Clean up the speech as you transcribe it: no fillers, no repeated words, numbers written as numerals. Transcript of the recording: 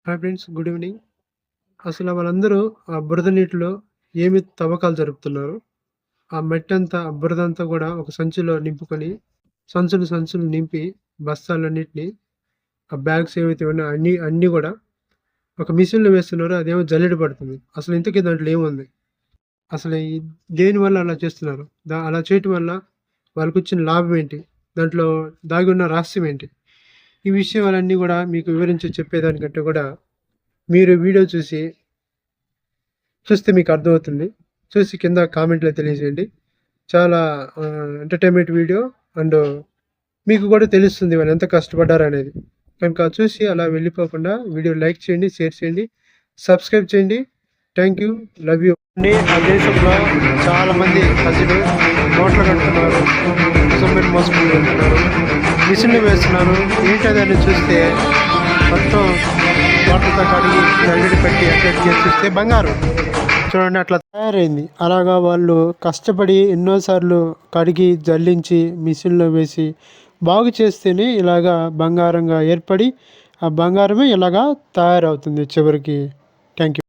Hi friends. Good evening. అసల వాళ్ళందరూ ఆ బురద నీటిలో ఏమి తవ్వకాలు జరుపుతున్నారు? ఆ మట్టంతా, ఆ బురదంతా గూడా ఒక సంచిలో నింపుకొని, సంచులు నింపి బస్తాలన్నిటిని, ఆ బ్యాగ్స్ ఏవైతే ఉన్నాయో అన్నీ గూడా ఒక మిషన్‌లో వేస్తున్నారు. అదేమో జల్లెడ పడుతుంది. అసలు ఇంతకీ దాంట్లో ఏముంది? అసలు దేనివల్ల అలా చేస్తున్నారు? అలా చేయటం వల్ల వాళ్ళకొచ్చిన లాభం ఏంటి? దాంట్లో దాగి ఉన్న రహస్యం ఏంటి? ఈ విషయాలన్నీ గూడా మీకు వివరించి చెప్పేదానికంటే గూడా మీరు వీడియో చూస్తే మీకు అర్థమవుతుంది. చూసి కింద కామెంట్‌లో తెలియజేయండి. చాలా ఎంటర్‌టైన్‌మెంట్ వీడియో అండ్ మీకు కూడా తెలుస్తుంది వాళ్ళు ఎంత కష్టపడ్డారనేది. కనుక చూసి అలా వెళ్ళిపోకుండా వీడియో లైక్ చేయండి, షేర్ చేయండి, సబ్స్క్రైబ్ చేయండి. Thank you. Love you. ఆ దేశంలో చాలామంది ప్రజలు నోట్లు కడుతున్నారు, సిమెంట్ మోసుకొని వెళ్తున్నారు, మిషన్లు వేస్తున్నారు. ఏంటదని చూస్తే మొత్తం వాటర్‌తో కడిగి జల్లెడ పెట్టి అటాచ్ చేసి చూస్తే బంగారం. చూడండి అట్లా తయారైంది. అలాగా వాళ్ళు కష్టపడి ఎన్నో సార్లు కడిగి, జల్లించి, మిషన్‌లో వేసి బాగు చేస్తేనే ఇలాగా బంగారంగా ఏర్పడి, ఆ బంగారమే ఇలాగా తయారవుతుంది చివరికి. Thank you.